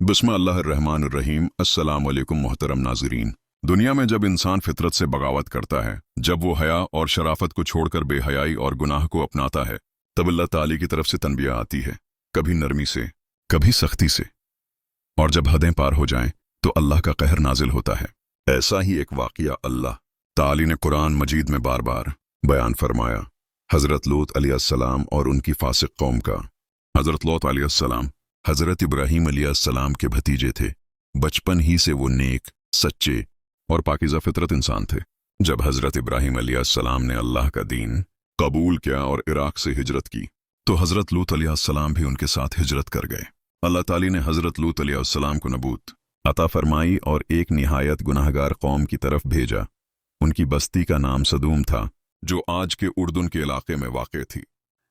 बिस्मिल्लाहिर्रहमानिर्रहीम। अस्सलाम वालेकुम मोहतरम नाज़रीन। दुनिया में जब इंसान फितरत से बगावत करता है, जब वो हया और शराफत को छोड़कर बेहयाई और गुनाह को अपनाता है, तब अल्लाह ताला की तरफ से तनबिया आती है, कभी नरमी से, कभी सख्ती से, और जब हदें पार हो जाएं तो अल्लाह का कहर नाजिल होता है। ऐसा ही एक वाक़िया अल्लाह ताला ने कुरान मजीद में बार बार बयान फरमाया। हज़रत लूत अलैहिस्सलाम और उनकी फासिक कौम का। हज़रत लूत अलैहिस्सलाम हज़रत इब्राहीम अलैहिस्सलाम के भतीजे थे। बचपन ही से वो नेक, सच्चे और पाकीज़ा फितरत इंसान थे। जब हज़रत इब्राहीम अलैहिस्सलाम ने अल्लाह का दीन कबूल किया और इराक से हिजरत की, तो हज़रत लूत अलैहिस्सलाम भी उनके साथ हिजरत कर गए। अल्लाह ताला ने हज़रत लूत अलैहिस्सलाम को नबूत अता फरमाई और एक निहायत गुनाहगार कौम की तरफ भेजा। उनकी बस्ती का नाम सदूम था, जो आज के उर्दुन के इलाके में वाक़ थी।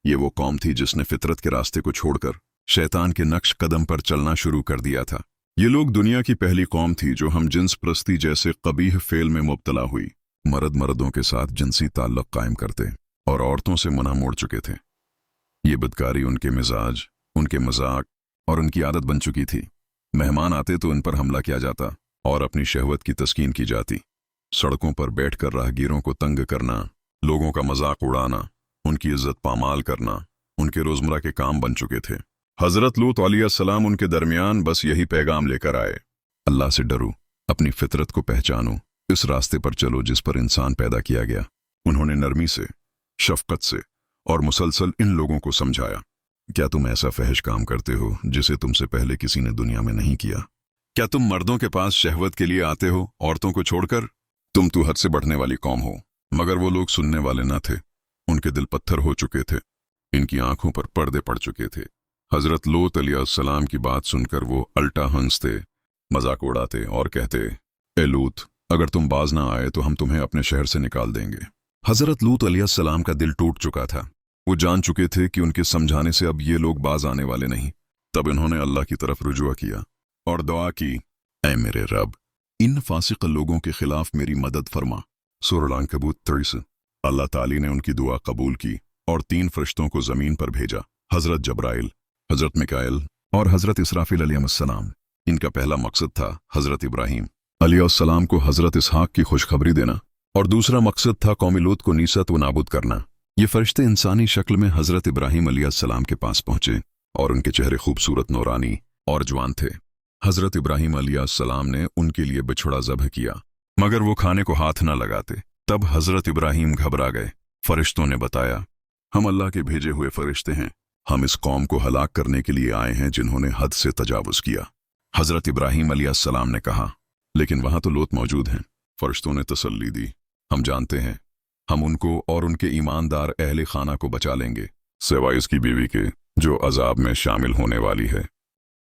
ये वो कौम थी जिसने फितरत के रास्ते को छोड़कर शैतान के नक्श कदम पर चलना शुरू कर दिया था। ये लोग दुनिया की पहली कौम थी जो हम जिन्स प्रस्ती जैसे कबीह फेल में मुब्तला हुई। मर्दों के साथ जिनसी ताल्लुक़ कायम करते और औरतों से मुना मोड़ चुके थे। ये बदकारी उनके मिजाज, उनके मजाक और उनकी आदत बन चुकी थी। मेहमान आते तो इन पर हमला किया जाता और अपनी शहवत की तस्कीन की जाती। सड़कों पर बैठकर राहगीरों को तंग करना, लोगों का मजाक उड़ाना, उनकी इज्जत पामाल करना उनके रोजमर्रा के काम बन चुके थे। हज़रत लूत अलैहिस्सलाम उनके दरमियान बस यही पैगाम लेकर आए, अल्लाह से डरो, अपनी फितरत को पहचानो, इस रास्ते पर चलो जिस पर इंसान पैदा किया गया। उन्होंने नरमी से, शफकत से और मुसलसल इन लोगों को समझाया, क्या तुम ऐसा फहश काम करते हो जिसे तुमसे पहले किसी ने दुनिया में नहीं किया? क्या तुम मर्दों के पास शहवत के लिए आते हो औरतों को छोड़कर? तुम तो हद से बढ़ने वाली कौम हो। मगर वो लोग सुनने वाले न थे। उनके दिल पत्थर हो चुके थे, इनकी आंखों पर पर्दे पड़ चुके थे। हज़रत लूत अलैहिस्सलाम की बात सुनकर वो अल्टा हंसते, मजाक उड़ाते और कहते, ए लूत, अगर तुम बाज ना आए तो हम तुम्हें अपने शहर से निकाल देंगे। हज़रत लूत अलैहिस्सलाम का दिल टूट चुका था। वो जान चुके थे कि उनके समझाने से अब ये लोग बाज आने वाले नहीं। तब इन्होंने अल्लाह की तरफ रुजुआ किया और दुआ की, ऐ मेरे रब, इन फासिक लोगों के खिलाफ मेरी मदद फरमा। सूरह अल-अनकबूत 30। अल्लाह ताला ने उनकी दुआ कबूल की और 3 फरिश्तों को जमीन पर भेजा, हज़रत जब्राइल, हज़रत मिकाइल और हज़रत इसराफिल अलैहिस्सलाम। इनका पहला मकसद था हज़रत इब्राहीम अलैहिस्सलाम को हज़रत इसहाक की खुशखबरी देना और दूसरा मकसद था कौम लूत को नीसत व नाबूद करना। ये फरिश्ते इंसानी शक्ल में हज़रत इब्राहीम अलैहिस्सलाम के पास पहुंचे और उनके चेहरे खूबसूरत, नूरानी और जवान थे। हज़रत इब्राहीम अलैहिस्सलाम ने उनके लिए बछड़ा ज़ब्ह किया, मगर वो खाने को हाथ न लगाते। तब हज़रत इब्राहीम घबरा गए। फरिश्तों ने बताया, हम अल्लाह के भेजे हुए फरिश्ते हैं, हम इस कौम को हलाक करने के लिए आए हैं जिन्होंने हद से तजावुज़ किया। हज़रत इब्राहीम अलैहिस्सलाम ने कहा, लेकिन वहां तो लूत मौजूद हैं। फरिश्तों ने तसल्ली दी, हम जानते हैं, हम उनको और उनके ईमानदार अहले खाना को बचा लेंगे, सिवाय उसकी बीवी के जो अजाब में शामिल होने वाली है।